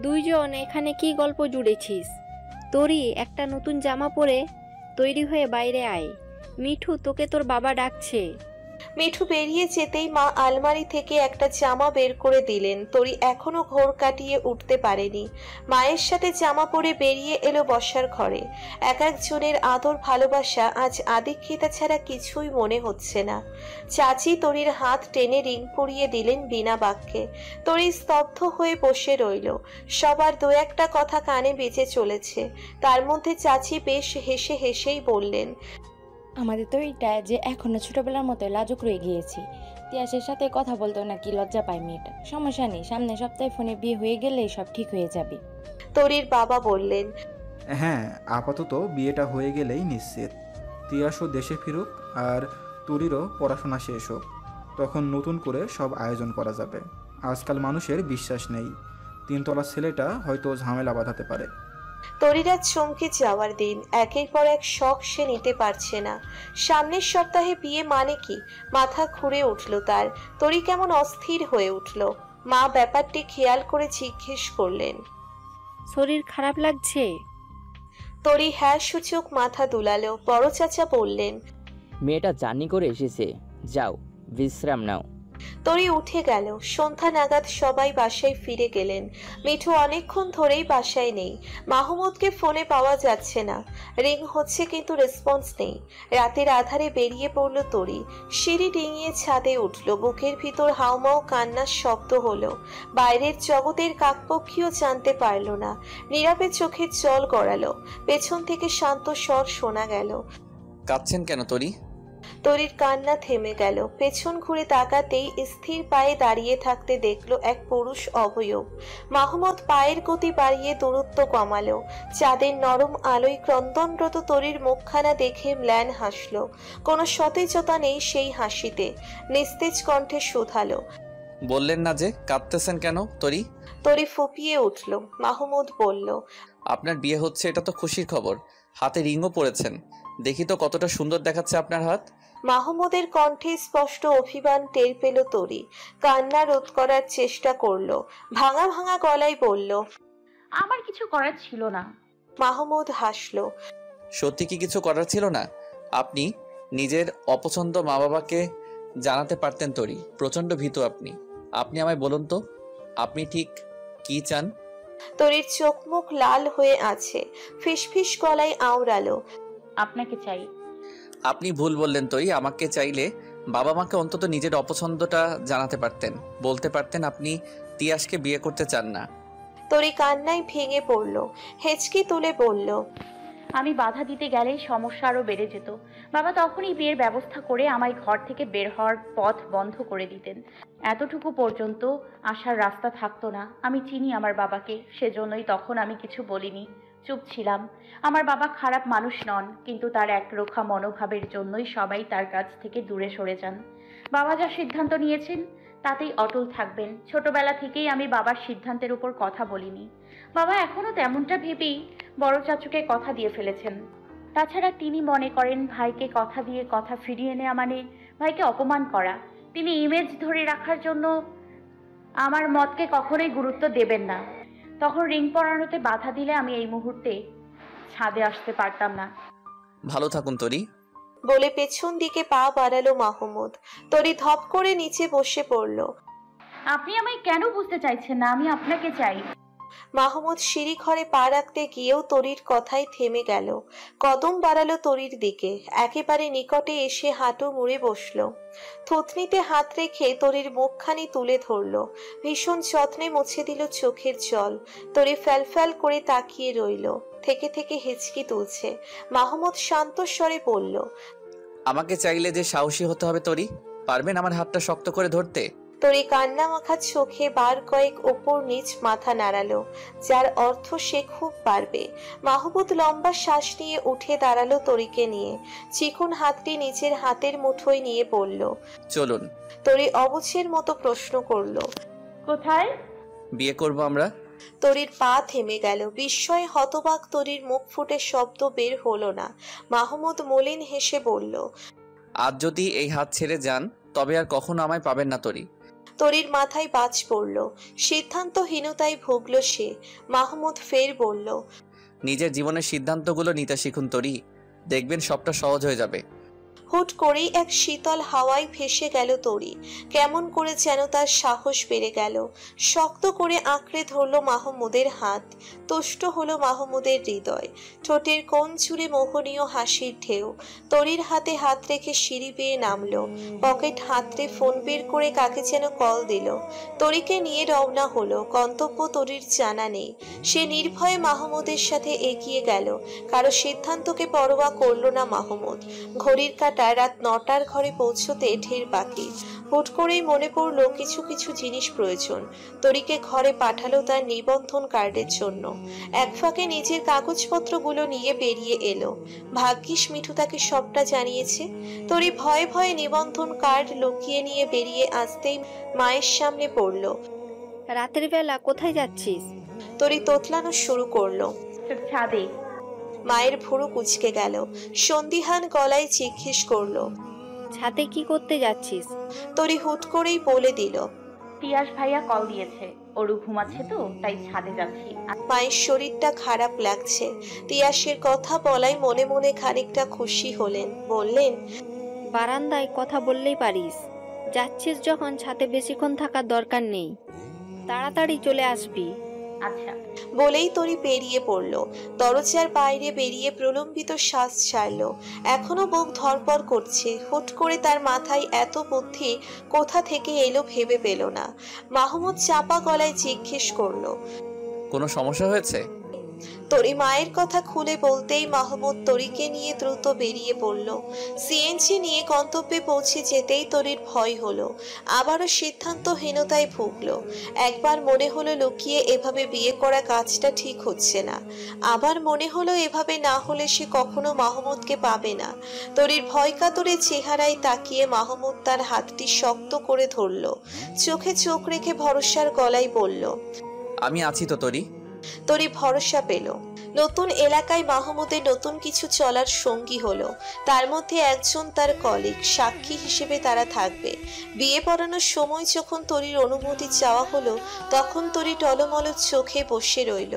দুইজন এখানে কি গল্প জুড়েছিস? তোরই একটা নতুন জামা পরে তৈরি হয়ে বাইরে আয়। মিঠু, তোকে তোর বাবা ডাকছে। মিঠু বেরিয়ে যেতেই মা আলমারি থেকে একটা জামা বের করে দিলেন। তরি এখনো ঘোর কাটিয়ে উঠতে পারেনি। মায়ের সাথে জামা পরে বেরিয়ে এলো বসার ঘরে। এক একজনের আদর ভালোবাসা আজ আদিক্ষিতা ছাড়া কিছুই মনে হচ্ছে না। চাচি তরির হাত টেনে রিং পরিয়ে দিলেন বিনা বাক্যে। তরি স্তব্ধ হয়ে বসে রইল। সবার দু একটা কথা কানে বেজে চলেছে। তার মধ্যে চাচি বেশ হেসে হেসেই বললেন, আমাদের তো এইটা যে এখনো ছোটবেলার মতো লাজুক রয়ে গিয়েছি। তিয়াসের সাথে কথা বলতেও নাকি লজ্জা পায় মেয়েটা। সমস্যা নেই, সামনের সপ্তাহে ফোনে বিয়ে হয়ে গেলেই সব ঠিক হয়ে যাবে। তরির বাবা বললেন, হ্যাঁ, আপাতত বিয়েটা হয়ে গেলেই নিশ্চিত। তিয়াসও দেশে ফিরুক আর তুরিরও পড়াশোনা শেষ হোক, তখন নতুন করে সব আয়োজন করা যাবে। আজকাল মানুষের বিশ্বাস নেই, তিনতলা ছেলেটা হয়তো ঝামেলা বাঁধাতে পারে। তরিরা চমকে যাওয়ার দিন। একের পর এক শখ সে নিতে পারছে না। সামনের সপ্তাহে বিয়ে মানে কি? মাথা ঘুরে উঠল তার। তরি কেমন অস্থির হয়ে উঠল। মা ব্যাপারটি খেয়াল করে জিজ্ঞেস করলেন, শরীর খারাপ লাগছে? তরি হ্যাঁ সূচক মাথা দুলালো। বড় চাচা বললেন, মেয়েটা জার্নি করে এসেছে, যাও বিশ্রাম নাও। তরি উঠে গেল। সন্ধ্যা নাগাদ সবাই বাসায় ফিরে গেলেন। মিঠু অনেকক্ষণ ধরেই বাসায় নেই। মাহমুদকে ফোনে পাওয়া যাচ্ছে না। রিং হচ্ছে কিন্তু রেসপন্স নেই। রাতের আধারে বেরিয়ে পড়ল তরি। সিঁড়ি ডিঙিয়ে ছাদে উঠল। বুকের ভিতর হাউমাউ কান্নার শব্দ হলো। বাইরের জগতের কাকপক্ষীও জানতে পারল না। নীরবে চোখের জল গড়ালো। পেছন থেকে শান্ত স্বর শোনা গেল, কাঁদছেন কেন তরি? তরির কান্না থেমে গেল। পেছন ঘুরে তাকাতেই স্থির পায়ে দাঁড়িয়ে থাকতে দেখল এক পুরুষ অবয়ব। মাহমুদ পায়ের গতি বাড়িয়ে দূরত্ব কমালো। চাঁদের নরম আলোয় ক্রন্দনরত তরির মুখখানা দেখে ম্লান হাসল। কোনো সতেজতা নেই সেই হাসিতে। নিস্তেজ কণ্ঠে শুধালো, বললেন না যে কাঁদতেছেন কেন তরি? তরি ফুপিয়ে উঠল। মাহমুদ বলল, আপনার বিয়ে হচ্ছে, এটা তো খুশির খবর। হাতে রিংও পরেছেন, দেখি তো কতটা সুন্দর দেখাচ্ছে আপনার হাত। মাহমুদের কণ্ঠে স্পষ্ট অভিমান টের পেল তরি। কান্না রোধ করার চেষ্টা করলো। ভাঙা ভাঙা গলায় বলল, আমার কিছু করার ছিল না। মাহমুদ হাসল। সত্যি কি কিছু করার ছিল না? আপনি নিজের অপছন্দ মা বাবাকে জানাতে পারতেন তরি। প্রচন্ড ভীতু আপনি। আপনি আমায় বলুন তো, আপনি ঠিক কি চান? তরির চোখ মুখ লাল হয়ে আছে। ফিসফিস গলায় আওড়ালো, আপনাকে চাই। আপনি ভুল বললেন তরি। আমাকে চাইলে বাবা মাকে অন্তত নিজের অপছন্দটা জানাতে পারতেন, বলতে পারতেন আপনি তিয়াসকে বিয়ে করতে চান না। তরি কান্নায় ভেঙে পড়ল। হেঁচকি তুলে বলল, আমি বাধা দিতে গেলেই সমস্যা আরো বেড়ে যেত। বাবা তখনই বিয়ের ব্যবস্থা করে আমায় ঘর থেকে বের হওয়ার পথ বন্ধ করে দিতেন। এতটুকু পর্যন্ত আসার রাস্তা থাকতো না। আমি চিনি আমার বাবাকে, সেজন্যই তখন আমি কিছু বলিনি, চুপ ছিলাম। আমার বাবা খারাপ মানুষ নন, কিন্তু তার একরোখা মনোভাবের জন্যই সবাই তার কাছ থেকে দূরে সরে যান। বাবা যা সিদ্ধান্ত নিয়েছেন তাতেই অটল থাকবেন। ছোটবেলা থেকেই আমি বাবার সিদ্ধান্তের উপর কথা বলিনি। বাবা এখনো তেমনটা ভেবেই বড় চাচুকে কথা দিয়ে ফেলেছেন। তাছাড়া তিনি মনে করেন ভাইকে কথা দিয়ে কথা ফিরিয়ে নেওয়া মানে ভাইকে অপমান করা। তিনি ইমেজ ধরে রাখার জন্য আমার মতকে কখনোই গুরুত্ব দেবেন না। তখন রিং পরানোতে বাধা দিলে আমি এই মুহূর্তে ছাদে আসতে পারতাম না। ভালো থাকুন তরি। বলে পেছন দিকে পা বাড়ালো মাহমুদ। তরি ধপ করে নিচে বসে পড়ল। আপনি আমায় কেন বুঝতে চাইছেন না? আমি আপনাকে চাই। মাহমুদ সিঁড়ি ঘরে পা রাখতে গিয়েও তরির কথাই থেমে গেল। কদম বাড়ালো তরির দিকে। একেবারে নিকটে এসে হাঁটু মুড়ে বসল। থুতনিতে হাত রেখে তরির মুখখানি তুলে ধরল। ভীষণ যত্নে মুছে দিল চোখের জল। তরি ফ্যালফ্যাল করে তাকিয়ে রইল। থেকে থেকে হেঁচকি তুলছে। মাহমুদ শান্ত স্বরে বলল, আমাকে চাইলে যে সাহসী হতে হবে তরি। পারবেন আমার হাতটা শক্ত করে ধরতে? তরি কান্না মাখা চোখে বার কয়েক ওপর নিচ মাথা নাড়ালো, যার অর্থ সে খুব পারবে। মাহমুদ লম্বা শ্বাস নিয়ে উঠে দাঁড়ালো তরিকে নিয়ে। চিকন হাতটি নিজের হাতের মুঠোয় নিয়ে বলল, চলুন। তরি অবুঝের মতো প্রশ্ন করলো, কোথায়? বিয়ে করব আমরা। তরির পা থেমে গেল। বিস্ময়ে হতবাক তরির মুখ ফুটে শব্দ বের হলো না। মাহমুদ মলিন হেসে বলল, আজ যদি এই হাত ছেড়ে যান তবে আর কখনো আমায় পাবেন না তরি। তরির মাথায় বাজ পড়ল। সিদ্ধান্তহীনতায় ভুগল সে। মাহমুদ ফের বলল, নিজের জীবনের সিদ্ধান্তগুলো নিতে শিখুন তরি, দেখবেন সবটা সহজ হয়ে যাবে। হুট করেই এক শীতল হাওয়ায় ভেসে গেল তরি। কেমন করে যেন তার সাহস বেড়ে গেল। শক্ত করে আঁকড়ে ধরল মাহমুদের হাত। তুষ্ট হলো মাহমুদের হৃদয়। ঠোঁটের কোণ জুড়ে মোহনীয় হাসির ঢেউ। তরির হাতে হাত রেখে সিঁড়ি বেয়ে নামলো। পকেট হাতড়ে ফোন বের করে কাকে যেন কল দিল। তরিকে নিয়ে রওনা হলো। গন্তব্য তরির জানা নেই। সে নির্ভয়ে মাহমুদের সাথে এগিয়ে গেল। কারো সিদ্ধান্তকে পরোয়া করলো না মাহমুদ। ঘড়ির কাঁটা রাত 9টার ঘরে পৌঁছতে ঢের বাকি। হুট করেই মনে পড়লো কিছু কিছু জিনিস প্রয়োজন। তরিকে ঘরে পাঠালো তার নিবন্ধন কার্ডের জন্য। এক ফাঁকে নিজের কাগজপত্রগুলো নিয়ে বেরিয়ে এলো। ভাগ্যিস মিঠু তাকে সবটা জানিয়েছে। তরি ভয়ে ভয়ে নিবন্ধন কার্ড লুকিয়ে নিয়ে বেরিয়ে আসতেই মায়ের সামনে পড়লো। রাতের বেলা কোথায় যাচ্ছিস? তরি তোতলানো শুরু করলো। ছাদে। মায়ের ভুরু কুঁচকে গেল। সন্দিহান গলায় জিজ্ঞেস করলো, ছাদে কি করতে যাচ্ছিস? তরি হুট করেই বলে দিল, তিয়াস ভাইয়া কল দিয়েছে, ওরু ঘুমাচ্ছে তো তাই ছাদে যাচ্ছি। মায়ের শরীরটা খারাপ লাগছে। তিয়াসের কথা বলায় মনে মনে খানিকটা খুশি হলেন। বললেন, বারান্দায় কথা বললেই পারিস। যাচ্ছিস যখন ছাদে বেশিক্ষণ থাকার দরকার নেই, তাড়াতাড়ি চলে আসবি। আচ্ছা। বলেই তরি বেরিয়ে পড়ল। দরজার বাইরে বেরিয়ে প্রলম্বিত শ্বাস ছাড়ল। এখনো বুক ধড়ফড় করছে। হুট করে তার মাথায় এত বুদ্ধি কোথা থেকে এলো ভেবে পেল না। মাহমুদ চাপা গলায় জিজ্ঞেস করলো, কোনো সমস্যা হয়েছে? তরি মায়ের কথা খুলে বলতেই মাহমুদ তরিকে নিয়ে দ্রুত বেরিয়ে পড়ল। সিএনজি নিয়ে গন্তব্যে পৌঁছে যেতেই তরির ভয় হলো। আবারও সিদ্ধান্তহীনতায় ভুগল। একবার মনে হলো লুকিয়ে এভাবে বিয়ে করা কাজটা ঠিক হচ্ছে না। আবার মনে হলো এভাবে না হলে সে কখনো মাহমুদকে পাবে না। তরির ভয় কাতরে চেহারায় তাকিয়ে মাহমুদ তার হাতটি শক্ত করে ধরল। চোখে চোখ রেখে ভরসার গলায় বলল, আমি আছি তো তরি। তরি ভরসা পেল। নতুন এলাকায় মাহমুদের নতুন কিছু চলার সঙ্গী হলো। তার মধ্যে একজন তার কলিগ, সাক্ষী হিসেবে তারা থাকবে। বিয়ে পড়ানোর সময় যখন তরির অনুমতি চাওয়া হলো, তখন তরি টলমল চোখে বসে রইল।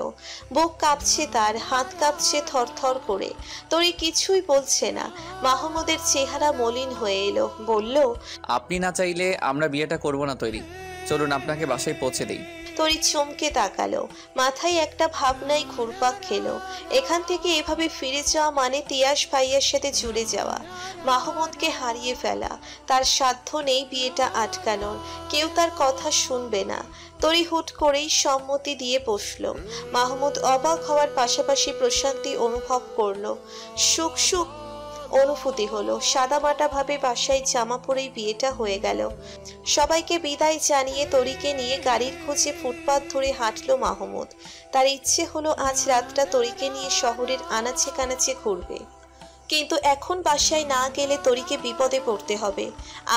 বুক কাঁপছে তার, হাত কাঁপছে থরথর করে। তরি কিছুই বলছে না। মাহমুদের চেহারা মলিন হয়ে এলো। বলল, আপনি না চাইলে আমরা বিয়েটা করব না তৈরি, চলুন আপনাকে বাসায় পৌঁছে দিই। তরি চমকে তাকালো। মাথায় একটা ভাবনাই ঘুরপাক খেলো। এখান থেকে এভাবে ফিরে যাওয়া মানে তিয়াস ভাইয়ের সাথে জুড়ে যাওয়া, মাহমুদকে হারিয়ে ফেলা। তার সাধ্য নেই বিয়েটা আটকানোর। কেউ তার কথা শুনবে না। তরি হুট করেই সম্মতি দিয়ে বসলো। মাহমুদ অবাক হওয়ার পাশাপাশি প্রশান্তি অনুভব করলো। সুখ সুখ অনুভূতি হলো। সাদামাটা ভাবে বাসায় জামা পরেই বিয়েটা হয়ে গেল। সবাইকে বিদায় জানিয়ে তরিকে নিয়ে গাড়ির খোঁজে ফুটপাত ধরে হাঁটলো মাহমুদ। তার ইচ্ছে হলো আজ রাতটা তরিকে নিয়ে শহরের আনাচে কানাচে ঘুরবে। কিন্তু এখন বাসায় না গেলে তরিকে বিপদে পড়তে হবে।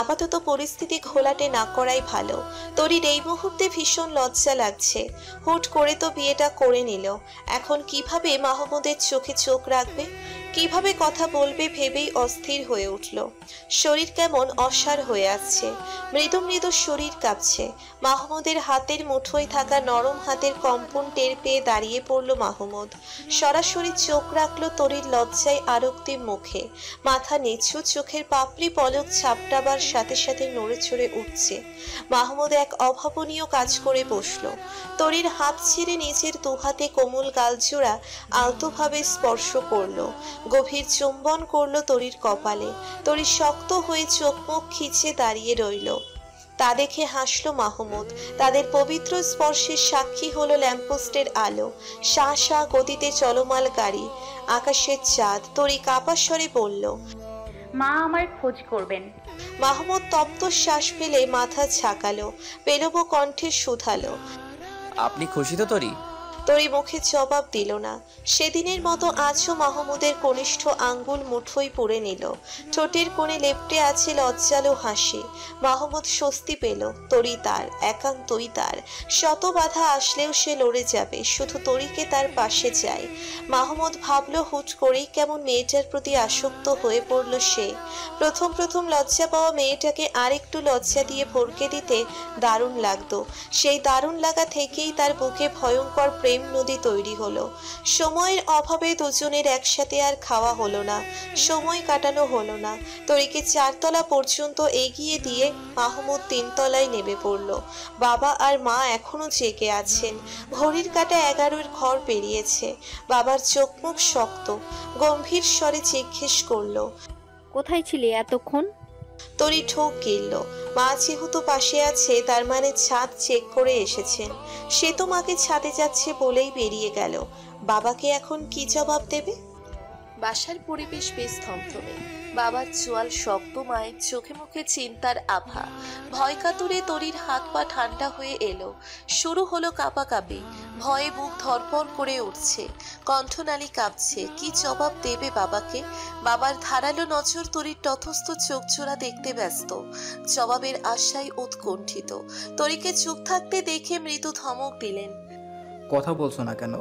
আপাতত পরিস্থিতি ঘোলাটে না করাই ভালো। তরির এই মুহূর্তে ভীষণ লজ্জা লাগছে। হুট করে তো বিয়েটা করে নিল। এখন কিভাবে মাহমুদের চোখে চোখ রাখবে, কিভাবে কথা বলবে ভেবেই অস্থির হয়ে উঠল। শরীর কেমন অসাড় হয়ে আসছে। মৃদু মৃদু শরীর কাঁপছে। মাহমুদের হাতের মুঠোয় থাকা নরম হাতের কম্পন টের পেয়ে দাঁড়িয়ে পড়ল মাহমুদ। সরাসরি চোখ রাখলো তরির লজ্জায় আরক্তিম মুখে। মাথা নিচু, চোখের পাপড়ি পলক ঝাপটাবার সাথে সাথে নড়ে চড়ে উঠছে। মাহমুদ এক অভাবনীয় কাজ করে বসলো। তরির হাত ছেড়ে নিজের দুহাতে কোমল গালজোড়া আলতোভাবে স্পর্শ করলো। গভীর চুম্বন করলো তরির কপালে। তরি শক্ত হয়ে চোখ মুখ খিচে দাঁড়িয়ে রইল। তা দেখে হাসলো মাহমুদ। তাদের পবিত্র স্পর্শের সাক্ষী হলো ল্যাম্পপোস্টের আলো, শাঁ শাঁ গতিতে চলমাল গাড়ি, আকাশের চাঁদ। তরি কাঁপা স্বরে বলল, মা আমার খোঁজ করবেন। মাহমুদ তপ্ত শ্বাস ফেলে মাথা ঝাঁকালো। পেলব কণ্ঠে শুধালো, আপনি খুশি তো তরি? তরি মুখে জবাব দিল না। সেদিনের মতো আজও মাহমুদের কনিষ্ঠ আঙ্গুল মুঠোয় পুরে নিল। ঠোঁটের কোণে লেপ্টে আছে লজ্জালো হাসি। মাহমুদ স্বস্তি পেল। তরি তার, একান্তই তার। শত বাধা আসলেও সে লড়ে যাবে, শুধু তরিকে তার পাশে চায়। মাহমুদ ভাবল হুট করেই কেমন মেয়েটার প্রতি আসক্ত হয়ে পড়ল সে। প্রথম প্রথম লজ্জা পাওয়া মেয়েটাকে আরেকটু লজ্জা দিয়ে ভরকে দিতে দারুণ লাগতো। সেই দারুণ লাগা থেকেই তার বুকে ভয়ঙ্কর প্রেম নদী তৈরি হলো। সময়ের অভাবে দুজনের একসাথে আর খাওয়া হলো না, সময় কাটানো হলো না। তরিকে 4 তলা পর্যন্ত এগিয়ে দিয়ে মাহমুদ 3 তলায় নেমে পড়ল। বাবা আর মা এখনো জেগে আছেন। ঘড়ির কাঁটা 11-এর ঘর পেরিয়েছে। বাবার চোখ মুখ শক্ত, গম্ভীর স্বরে জিজ্ঞেস করলো, কোথায় ছিলে এতক্ষণ? তরি ঠোক গিলল। মা যেহেতু পাশে আছে তার মানে ছাদ চেক করে এসেছেন। সে তো মাকে ছাদে যাচ্ছে বলেই বেরিয়ে গেল। বাবাকে এখন কি জবাব দেবে? বাসার পরিবেশ বেশ থমথমে। বাবার চোয়াল শক্ত, মায়ের চোখে মুখে চিন্তার আভা। ভয় কাতুরে তরির হাত পা ঠান্ডা হয়ে এলো। শুরু হলো কাঁপাকাঁপি। ভয়ে বুক ধরপড় করে উঠছে, কণ্ঠনালী কাঁপছে। কি জবাব দেবে বাবাকে? বাবার ধারালো নজর তরির তথস্থ চোখ জোড়া দেখতে ব্যস্ত। জবাবের আশায় উৎকণ্ঠিত। তরিকে চুপ থাকতে দেখে মৃদু ধমক দিলেন, কথা বলছো না কেন?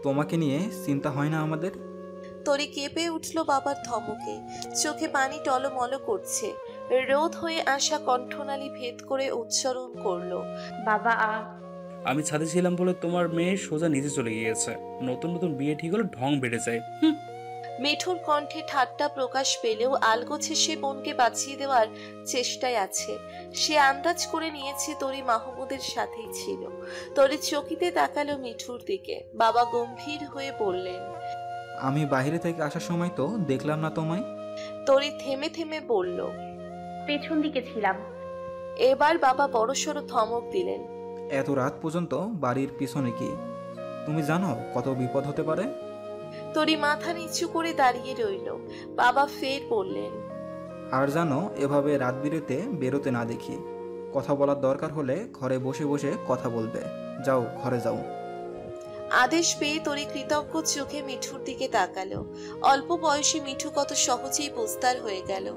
তোমাকে নিয়ে চিন্তা হয় না আমাদের? তরি কেঁপে উঠল বাবার ধমকে। চোখে পানি টলমল করছে। রোধ হয়ে আসা কণ্ঠনালী ভেদ করে উচ্চারণ করলো, বাবা আমি ছাদে ছিলাম বলে তোমার মেয়ে সোজা নিচে চলে গিয়েছে। নতুন নতুন বিয়ে ঠিক হলে ঢং বেড়ে যায়। মিঠুর কণ্ঠে ঠাট্টা প্রকাশ পেলেও আলগোছে সে বোনকে বাঁচিয়ে দেওয়ার চেষ্টায় আছে। সে আন্দাজ করে নিয়েছে তরি মাহমুদের সাথেই ছিল। তরি চকিতে তাকালো মিঠুর দিকে। বাবা গম্ভীর হয়ে বললেন, আমি বাইরে থেকে আসার সময় তো দেখলাম না তোমায়। তরি থেমে থেমে বলল, পেছন দিকে ছিলাম। এবার বাবা বড়সড় ধমক দিলেন, এত রাত পর্যন্ত বাড়ির পিছনে কি? তুমি জানো কত বিপদ হতে পারে? তরি মাথা নিচু করে দাঁড়িয়ে রইল। বাবা ফের বললেন, আর জানো এভাবে রাত বিরেতে বেরোতে না দেখি। কথা বলার দরকার হলে ঘরে বসে বসে কথা বলবে। যাও, ঘরে যাও। আদেশ পেয়ে তরি কৃতজ্ঞ চোখে মিঠুর দিকে তাকালো। অল্প বয়সী মিঠু কত সহজেই বুঝতার হয়ে গেল।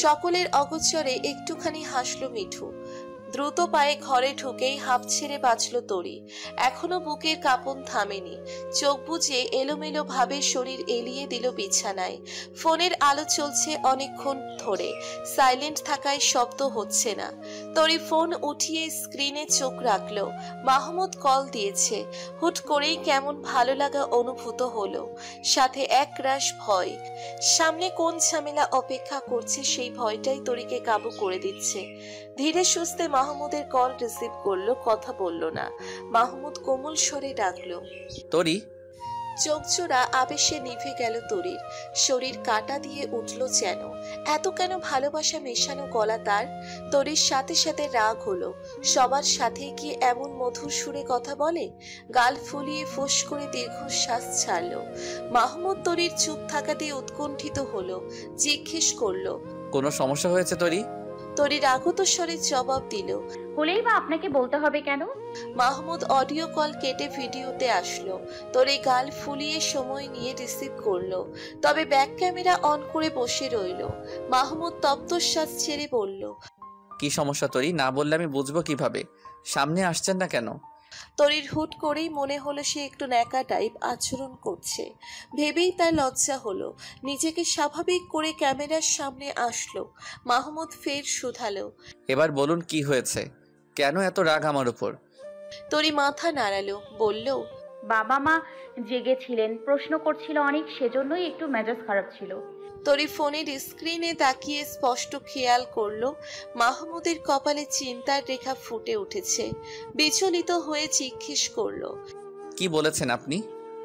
সকলের অগোচরে একটুখানি হাসলো মিঠু। দ্রুত পায়ে ঘরে ঢুকেই হাঁপ ছেড়ে বাঁচল তরি। এখনো বুকের কাঁপন থামেনি। চোখ বুজে এলোমেলো ভাবে শরীর এলিয়ে দিল বিছানায়। ফোনের আলো চলছে অনেকক্ষণ ধরে। সাইলেন্ট থাকায় শব্দ হচ্ছে না। তরি ফোন উঠিয়ে স্ক্রিনে চোখ রাখলো। মাহমুদ কল দিয়েছে। হুট করেই কেমন ভালো লাগা অনুভূত হলো, সাথে এক রাশ ভয়। সামনে কোন ঝামেলা অপেক্ষা করছে সেই ভয়টাই তরিকে কাবু করে দিচ্ছে। ধীরে সুস্থে মাহমুদের কল রিসিভ করলো, কথা বলল না। মাহমুদ কোমল স্বরে ডাকলো, তরি। চোখ জোড়া আবেশে নিভে গেল তরির। শরীর কাটা দিয়ে উঠল যেন। এত কেন ভালোবাসা মেশানো গলা তার? তরির সাথে সাথে রাগ হলো। সবার সাথে কি এমন মধুর সুরে কথা বলে? গাল ফুলিয়ে ফোঁস করে দীর্ঘশ্বাস ছাড়লো। মাহমুদ তরির চুপ থাকাতে উৎকণ্ঠিত হলো। জিজ্ঞেস করলো, কোনো সমস্যা হয়েছে তরি? তরি রাগত স্বরে জবাব দিল, হলেই বা আপনাকে বলতে হবে কেন? মাহমুদ অডিও কল কেটে ভিডিওতে আসলো। তরি গাল ফুলিয়ে সময় নিয়ে রিসিভ করলো, তবে ব্যাক ক্যামেরা অন করে বসে রইল। মাহমুদ তপ্তশ্বাস ছেড়ে বলল, কি সমস্যা তরি? না বললে আমি বুঝবো কিভাবে? সামনে আসছেন না কেন? তরির হুট করেই মনে হলো সে একটু ন্যাকা টাইপ আচরণ করছে। ভেবেই তার লজ্জা হলো। নিজেকে স্বাভাবিক করে ক্যামেরার সামনে আসলো। মাহমুদ ফের শুধালো, এবার বলুন কি হয়েছে? কেন এত রাগ আমার উপর? তরি মাথা নাড়ালো, বলল, বাবা মা জেগেছিলেন, প্রশ্ন করছিল অনেক, সেজন্যই একটু মেজাজ খারাপ ছিল। তরি ফোনের স্ক্রিনে তাকিয়ে স্পষ্ট খেয়াল করলো মাহমুদের কপালে চিন্তার রেখা ফুটে উঠেছে। বিচলিত হয়ে জিজ্ঞেস করলো, কি বলেছেন আপনি?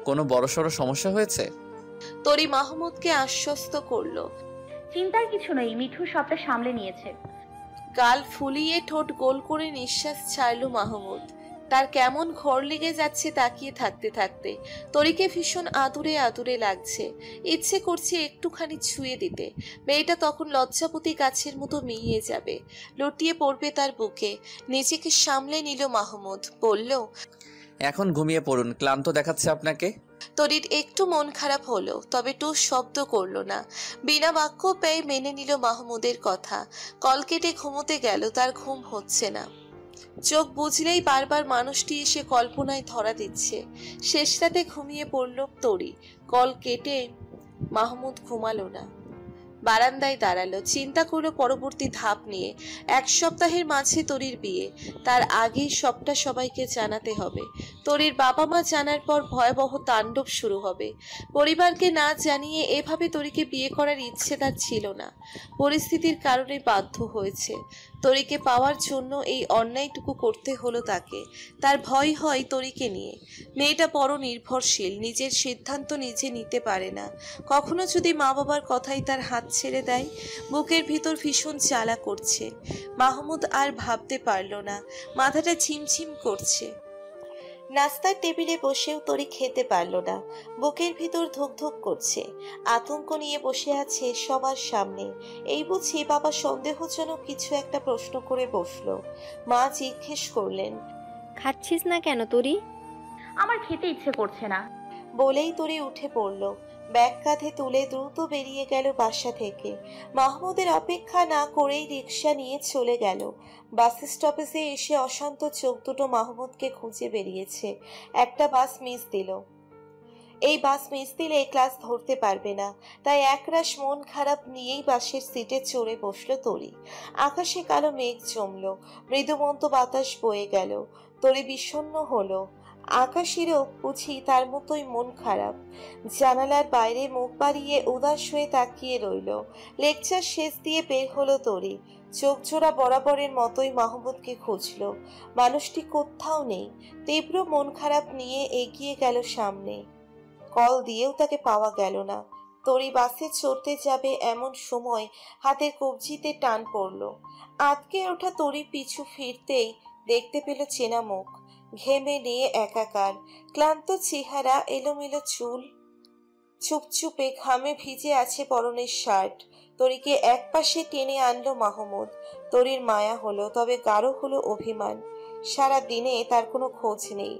কোনো বড়সড় সমস্যা হয়েছে? তরি মাহমুদকে আশ্বস্ত করলো। চিন্তার কিছু নেই, মিঠু সবটা সামলে নিয়েছে। গাল ফুলিয়ে ঠোঁট গোল করে নিঃশ্বাস ছাড়লো মাহমুদ। তার কেমন ঘর লেগে যাচ্ছে তাকিয়ে থাকতে থাকতে। তরিকে ভীষণ আদুরে আদুরে লাগছে। ইচ্ছে করছে একটুখানি ছুঁয়ে দিতে। মেয়েটা তখন লজ্জাপতি গাছের মতো মিইয়ে যাবে, লুটিয়ে পড়বে তার বুকে। নিজেকে সামলে নিল মাহমুদ, বলল, এখন ঘুমিয়ে পড়ুন, ক্লান্ত দেখাচ্ছে আপনাকে। তরির একটু মন খারাপ হলো, তবে টু শব্দ করলো না। বিনা বাক্য পেয়ে মেনে নিল মাহমুদের কথা। কল কেটে ঘুমোতে গেল, তার ঘুম হচ্ছে না। চোখ বুঝলেই বারবার মানুষটি এসে কল্পনায় ধরা দিচ্ছে। শেষ রাতে ঘুমিয়ে পড়ল তরি। কল কেটে মাহমুদ ঘুমালো না, বারান্দায় দাঁড়ালো, চিন্তা করলো পরবর্তী ধাপ নিয়ে। 1 সপ্তাহের মাঝে তরির বিয়ে, তার আগেই সবটা সবাইকে জানাতে হবে। তরির বাবা মা জানার পর ভয়াবহ তাণ্ডব শুরু হবে। পরিবারকে না জানিয়ে এভাবে তরিকে বিয়ে করার ইচ্ছে তার ছিল না, পরিস্থিতির কারণে বাধ্য হয়েছে। তরিকে পাওয়ার জন্য এই অন্যায়টুকু করতে হলো তাকে। তার ভয় হয় তরিকে নিয়ে। মেয়েটা বড় নির্ভরশীল, নিজের সিদ্ধান্ত নিজে নিতে পারে না। কখনো যদি মা বাবার কথাই তার হাত ছেড়ে দেয়। বুকের ভিতর ভীষণ জ্বালা করছে। মাহমুদ আর ভাবতে পারল না, মাথাটা ঝিমঝিম করছে। নাস্তার টেবিলে বসেও তরি খেতে পারল না, বুকের ভিতর ধুকধুক করছে। আতঙ্ক নিয়ে বসে আছে সবার সামনে। এই বুঝি বাবা সন্দেহজনক কিছু একটা প্রশ্ন করে বসলো। মা জিজ্ঞেস করলেন, খাচ্ছিস না কেন তরি? আমার খেতে ইচ্ছে করছে না। বলেই তরি উঠে পড়ল। ব্যাগ কাঁধে তুলে দ্রুত বেরিয়ে গেল বাসা থেকে। মাহমুদের অপেক্ষা না করেই রিক্সা নিয়ে চলে গেল। বাস স্টপেজে এসে অশান্ত চোখ দুটো মাহমুদকে খুঁজে বেরিয়েছে। একটা বাস মিস দিল। এই বাস মিস দিলে ক্লাস ধরতে পারবে না, তাই একরাশ মন খারাপ নিয়েই বাসের সিটে চড়ে বসলো তরি। আকাশে কালো মেঘ জমলো, মৃদুমন্ত বাতাস বয়ে গেল। তরি বিষণ্ণ হলো। আকাশেরও বুঝি তার মতোই মন খারাপ। জানালার বাইরে মুখ বাড়িয়ে উদাস হয়ে তাকিয়ে রইল। লেকচার শেষ দিয়ে বের হলো তরি। চোখ জোড়া বরাবরের মতোই মাহমুদকে খুঁজলো। মানুষটি কোথাও নেই। তীব্র মন খারাপ নিয়ে এগিয়ে গেল সামনে। কল দিয়েও তাকে পাওয়া গেল না। তরি বাসে চড়তে যাবে এমন সময় হাতের কবজিতে টান পড়ল। আটকে ওঠা তরি পিছু ফিরতেই দেখতে পেল চেনা মুখ। ঘেমে নিয়ে একাকার, ক্লান্ত চেহারা, এলোমেলো চুল, চুপচুপে ঘামে ভিজে আছে পরনের শার্ট। তরিকে একপাশে টেনে আনলো মাহমুদ। তরির মায়া হলো, তবে গাঢ় হলো অভিমান। সারা দিনে তার কোনো খোঁজ নেই।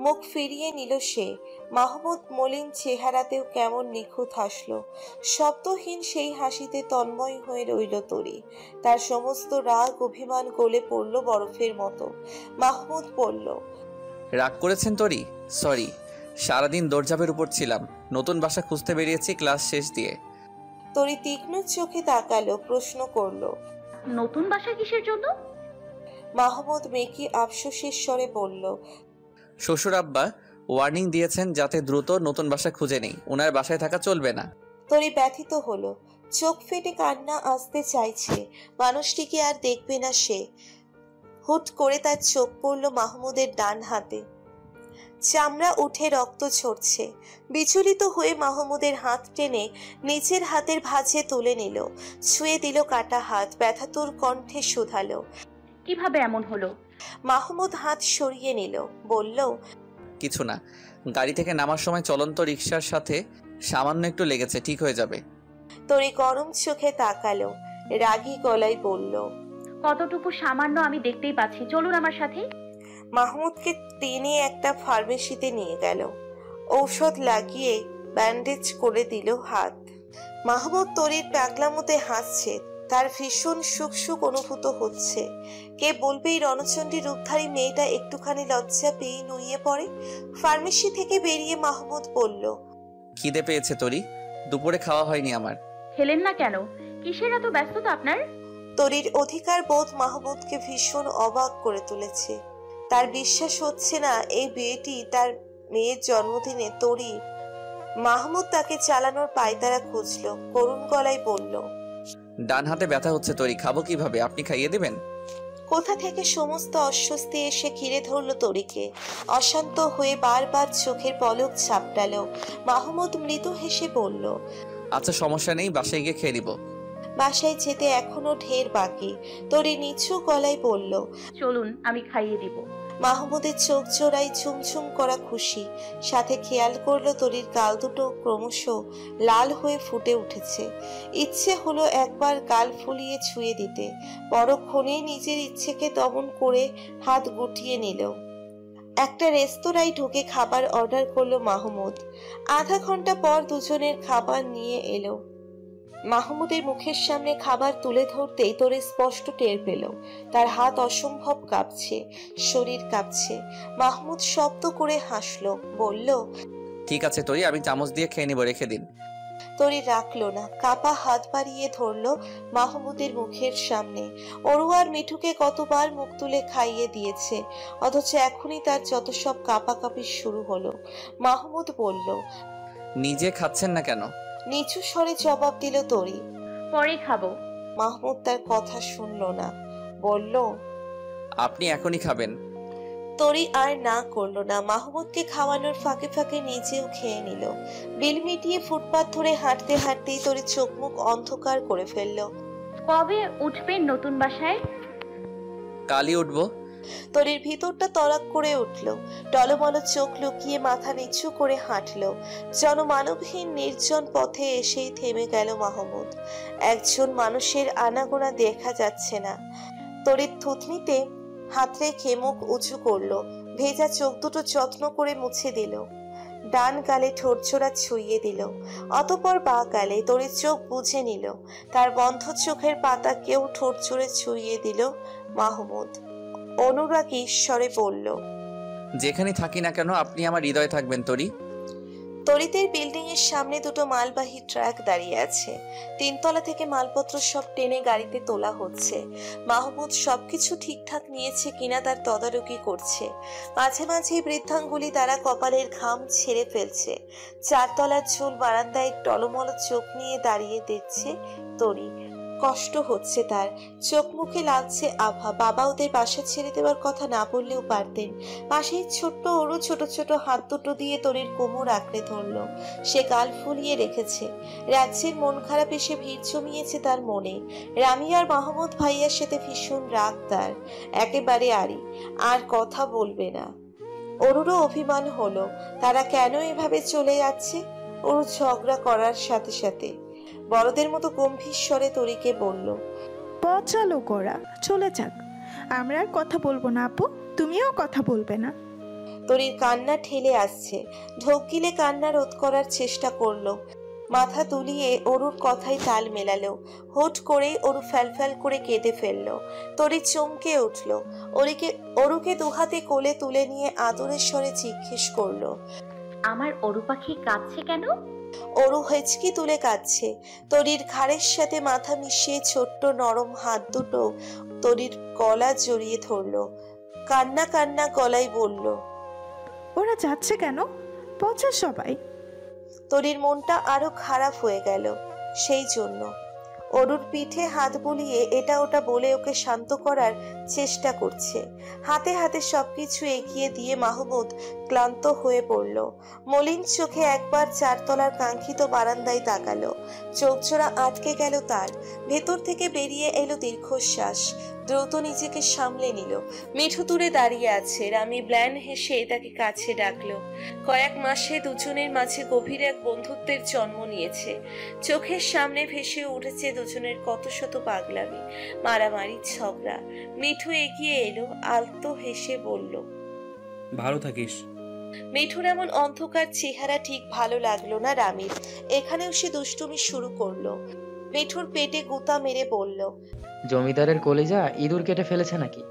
মুখ ফিরিয়ে নিল সে। মাহমুদ মলিন চেহারাতেও কেমন নিখুঁত হাসলো। শব্দহীন সেই হাসিতে তন্ময় হয়ে রইল তরি। তার সমস্ত রাগ অভিমান গলে পড়ল বরফের মতো। মাহমুদ বলল, রাগ করেছেন তরি? সরি, সারাদিন দৌড়ঝাঁপের উপর ছিলাম। নতুন বাসা খুঁজতে বেরিয়েছি ক্লাস শেষ দিয়ে। তরি তীক্ষ্ণ চোখে তাকালো, প্রশ্ন করলো, নতুন বাসা কিসের জন্য? মাহমুদ মেকি আফসোসের স্বরে বলল, শ্বশুর আব্বা ওয়ার্নিং দিয়েছেন যাতে দ্রুত নতুন বাসা খুঁজে নেই, ওনার বাসায় থাকা চলবে না। তরি ব্যথিত হলো। চোখ ফেটে কান্না আসতে চাইছে। মানুষটিকে আর দেখবে না সে। হুট করে তার চোখ পড়ল মাহমুদের ডান হাতে। চামড়া উঠে রক্ত ঝরছে। বিচলিত হয়ে মাহমুদের হাত টেনে নিচের হাতের ভাঁজে তুলে নিল। ছুঁয়ে দিল কাটা হাত। ব্যথাতুর কণ্ঠে শুধালো, কিভাবে এমন হলো? মাহমুদ হাত সরিয়ে নিল, বলল, কিছু না, গাড়ি থেকে নামার সময় চলন্ত রিকশার সাথে সামান্য একটু লেগেছে, ঠিক হয়ে যাবে। তরি গরম চোখে তাকালো, রাগী গলায় বলল, কতটুকু সামান্য আমি দেখতেই পাচ্ছি, চলুন আমার সাথে। মাহমুদকে টেনে একটা ফার্মেসিতে নিয়ে গেল। ঔষধ লাগিয়ে ব্যান্ডেজ করে দিল হাত। মাহমুদ তরির পাগলামোতে হাসছে। তার ভীষণ সুখ সুখ অনুভূত হচ্ছে। কে বলবে এই রণচণ্ডী রূপধারী মেয়েটা একটুখানি লজ্জা পেয়ে নুইয়ে পড়ে। ফার্মেসি থেকে বেরিয়ে মাহমুদ বলল, খিদে পেয়েছে তরি, দুপুরে খাওয়া হয়নি আমার। খেলেন না কেন? কিসের এত ব্যস্ততা আপনার? তরির অধিকার বোধ মাহমুদকে ভীষণ অবাক করে তুলেছে। তার বিশ্বাস হচ্ছে না এই বিয়েটি তার মেয়ের জন্মদিনে তরি। মাহমুদ তাকে চালানোর পায়তারা খুঁজলো, করুণ গলায় বলল, ডান হাতে ব্যথা হচ্ছে তরি, খাবো কিভাবে? আপনি খাইয়ে দেবেন? কোথা থেকে সমস্ত অস্বস্তি এসে ঘিরে ধরল তরিকে। অশান্ত হয়ে বারবার চোখের পলক ঝাপটালো। মাহমুদ মৃদু হেসে বলল, আচ্ছা সমস্যা নেই, বাসায় গিয়ে খেয়ে নিব। বাসায় যেতে এখনো ঢের বাকি। তরি নিচু গলায় বলল, চলুন আমি খাইয়ে দিব। মাহমুদের চোখ জোড়ায় ঝুমঝুম করা খুশি। সাথে খেয়াল করলো তরির গাল দুটো ক্রমশ লাল হয়ে ফুটে উঠেছে। ইচ্ছে হলো একবার গাল ফুলিয়ে ছুঁয়ে দিতে। পরক্ষণে নিজের ইচ্ছেকে দমন করে হাত গুটিয়ে নিল। একটা রেস্তোরাঁয় ঢুকে খাবার অর্ডার করলো মাহমুদ। আধা ঘন্টা পর দুজনের খাবার নিয়ে এলো। মাহমুদের মুখের সামনে খাবার তুলে ধরতেই তোরে স্পষ্ট টের পেল তার হাত অসম্ভব কাঁপছে, শরীর কাঁপছে। মাহমুদ শব্দ করে হাসলো, বলল, ঠিক আছে তরি, আমি চামচ দিয়ে খেয়ে নিব, রেখে দিন। তরি রাখলো না, কাপা হাত বাড়িয়ে ধরলো মাহমুদের মুখের সামনে। অরু আর মিঠুকে কতবার মুখ তুলে খাইয়ে দিয়েছে, অথচ এখনই তার যত সব কাঁপাকাঁপি শুরু হলো। মাহমুদ বলল, নিজে খাচ্ছেন না কেন? নিচু স্বরে জবাব দিল তরি। পরে খাবো। মাহমুদ তার কথা শুনলো না, বলল, আপনি এখনই খাবেন। তরি আর না করলো না। মাহমুদকে খাওয়ানোর ফাঁকে ফাঁকে নিজেও খেয়ে নিল। বিল মিটিয়ে ফুটপাত ধরে হাঁটতে হাঁটতেই তরি চোখ মুখ অন্ধকার করে ফেললো। কবে উঠবেন নতুন বাসায়? কালই উঠবো। তরির ভিতরটা তড়াক করে উঠল। টলমল চোখ লুকিয়ে মাথা নিচু করে হাঁটলো। জনমানবহীন নির্জন পথে এসেই থেমে গেল মাহমুদ। একজন মানুষের আনাগোনা দেখা যাচ্ছে না। তরির থুতনিতে হাত রেখে মুখ উঁচু করলো। ভেজা চোখ দুটো যত্ন করে মুছে দিল। ডান গালে ঠোঁটজোড়া ছুঁয়ে দিল। অতঃপর বা গালে তরির চোখ বুঝে নিল। তার বন্ধ চোখের পাতা কেউ ঠোঁট জোড়ে ছুঁয়ে দিল। মাহমুদ অনুরাগী ঈশ্বরে বলল, যেখানে থাকি না কেন আপনি আমার হৃদয়ে থাকবেন তরি। তরিতের বিল্ডিং এর সামনে দুটো মালবাহী ট্রাক দাঁড়িয়ে আছে। 3 তলা থেকে মালপত্র সব টেনে গাড়িতে তোলা হচ্ছে। মাহমুদ সবকিছু ঠিকঠাক নিয়েছে কিনা তার তদারকি করছে। মাঝে মাঝে বৃদ্ধাঙ্গুলি তারা কপালের ঘাম ছেড়ে ফেলছে। 4 তলার ঝুল বারান্দায় টলমল চোখ নিয়ে দাঁড়িয়ে দেখছে তরি। কষ্ট হচ্ছে তার, চোখ মুখে লাগছে আভা। বাবা ওদের বাসা ছেড়ে দেওয়ার কথা না বললেও পারতেন। পাশেই ছোট্ট অরু ছোট ছোট হাত দুটো দিয়ে তরির কোমর আঁকড়ে ধরলো। সে গাল ফুলিয়ে রেখেছে। রাজ্যের মন খারাপ এসে ভিড় জমিয়েছে তার মনে। রামি আর মাহমুদ ভাইয়ার সাথে ভীষণ রাগ তার, একেবারে আড়ি, আর কথা বলবে না। অরুরও অভিমান হলো, তারা কেন এভাবে চলে যাচ্ছে। অরু ঝগড়া করার সাথে সাথে বড়দের মতো গম্ভীর স্বরে তরিকে বলল, পথ চালু করা, চলে যাক, আমরা আর কথা বলবো না আপু, তুমিও কথা বলবে না। তরির কান্না ঠেলে আসছে। ঢোক গিলে কান্না রোধ করার চেষ্টা করলো। মাথা তুলিয়ে অরুর কথাই তাল মেলালো। হুট করেই অরু ফ্যালফ্যাল করে কেঁদে ফেললো। তরি চমকে উঠলো। অরুকে দুহাতে কোলে তুলে নিয়ে আদরের স্বরে জিজ্ঞেস করলো, আমার অরু পাখি কাঁদছে কেন? অরু হেঁচকি তুলে কাঁদছে। তরির ঘাড়ের সাথে মাথা মিশিয়ে ছোট্ট নরম হাত দুটো তরির গলা জড়িয়ে ধরলো। কান্না কান্না গলায় বলল, ওরা যাচ্ছে কেন? পচা সবাই। তরির মনটা আরো খারাপ হয়ে গেল সেই জন্য। অরুর পিঠে হাত বুলিয়ে এটা ওটা বলে ওকে শান্ত করার চেষ্টা করছে। হাতে হাতে সবকিছু এগিয়ে দিয়ে মাহমুদ ক্লান্ত হয়ে পড়ল। মলিন চোখে একবার 4 তলার কাঙ্ক্ষিত বারান্দায় তাকালো। চোখজোড়া আটকে গেল তার। ভেতর থেকে বেরিয়ে এলো দীর্ঘশ্বাস। দ্রুত নিজেকে সামলে নিল। মিঠু দূরে দাঁড়িয়ে আছে। রামি ব্ল্যান হেসে তাকে কাছে ডাকলো। কয়েক মাসে দুজনের মাঝে গভীর এক বন্ধুত্বের জন্ম নিয়েছে। চোখের সামনে ভেসে উঠেছে দুজনের কত শত পাগলামি, মারামারি, ঝগড়া। মিঠু এগিয়ে এলো, আলতো হেসে বলল, ভালো থাকিস। মিঠুর এমন অন্ধকার চেহারা ঠিক ভালো লাগলো না রামির। এখানেও সে দুষ্টুমি শুরু করলো। মিঠুর পেটে গুতা মেরে বলল, জমিদারের কলিজা ইঁদুর কেটে ফেলেছে নাকি?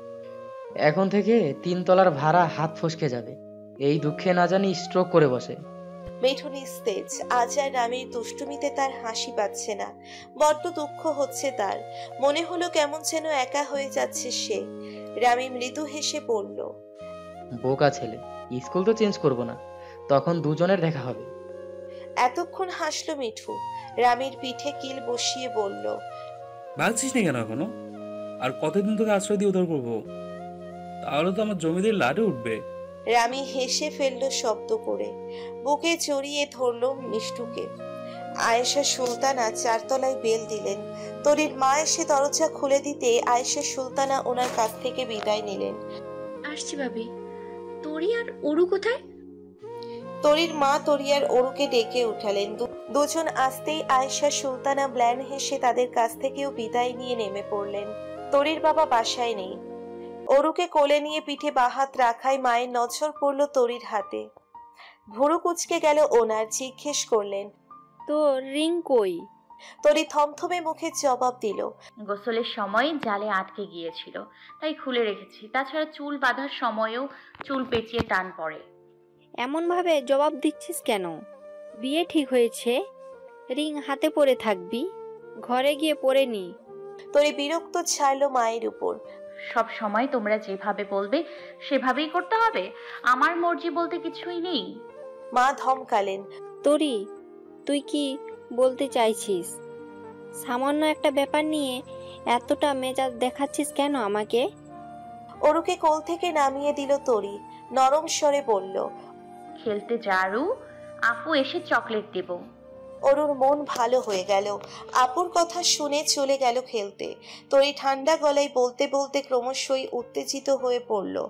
এখন থেকে 3 তলার ভাড়া হাত ফসকে যাবে। এই দুঃখে না জানি স্ট্রোক করে বসে। মিঠু নিস্তেজ। আজ আর রামির দুষ্টুমিতে তার হাসি পাচ্ছে না, বড্ড দুঃখ হচ্ছে তার। মনে হলো কেমন যেন একা হয়ে যাচ্ছে সে। রামি মৃদু হেসে বলল, বোকা ছেলে, স্কুল তো চেঞ্জ করব না, তখন দুজনের দেখা হবে। এতক্ষণ হাসলো মিঠু। রামির পিঠে কিল বসিয়ে বলল, ভাবছিস না কেন এখনো? আর কতদিন তোকে আশ্রয় দিয়ে উদ্ধার করবো? তাহলে তো আমার জমিদের লাটে উঠবে। রামি হেসে ফেললো শব্দ করে। বুকে জড়িয়ে ধরলো মিষ্টুকে। আয়েশা সুলতানা 4 তলায় বেল দিলেন। তরির মা এসে দরজা খুলে দিতে আয়েশা সুলতানা ওনার কাছ থেকে বিদায় নিলেন। আসছি ভাবি। তোরি আর অরু কোথায়? তরির মা তরি আর অরুকে ডেকে উঠালেন। দুজন আসতেই আয়েশা সুলতানা ব্ল্যান হেসে তাদের কাছ থেকেও বিদায় নিয়ে নেমে পড়লেন। তরির বাবা বাসায় নেই। অরুকে কোলে নিয়ে পিঠে বাহাত রাখায় মায়ের নজর পড়ল তরির হাতে। ভুরু কুচকে গেল ওনার, জিজ্ঞেস করলেন, তো রিং কই? তরি থমথমে মুখে জবাব দিল, গোসলের সময় জালে আটকে গিয়েছিল, তাই খুলে রেখেছি। তাছাড়া চুল বাঁধার সময়ও চুল পেঁচিয়ে টান পড়ে। এমনভাবে জবাব দিচ্ছিস কেন? বিয়ে ঠিক হয়েছে, রিং হাতে পরে থাকবি, ঘরে গিয়ে পরে নি। তরি বিরক্ত ছাড়ল মায়ের উপর। সব সময় তোমরা যেভাবে বলবে সেভাবেই করতে হবে? আমার মর্জি বলতে কিছুই নেই। মা ধমকালেন, তরি, তুই কি বলতে চাইছিস? সামান্য একটা ব্যাপার নিয়ে এতটা মেজাজ দেখাচ্ছিস কেন আমাকে? অরুকে কোল থেকে নামিয়ে দিল তরি, নরম স্বরে বলল, খেলতে যারু, আপু এসে চকলেট দেব। অরুর মন ভালো হয়ে গেল। আপুর কথা শুনে চলে গেল খেলতে। তরি ঠান্ডা গলায় বলতে বলতে ক্রমশই উত্তেজিত হয়ে পড়ল।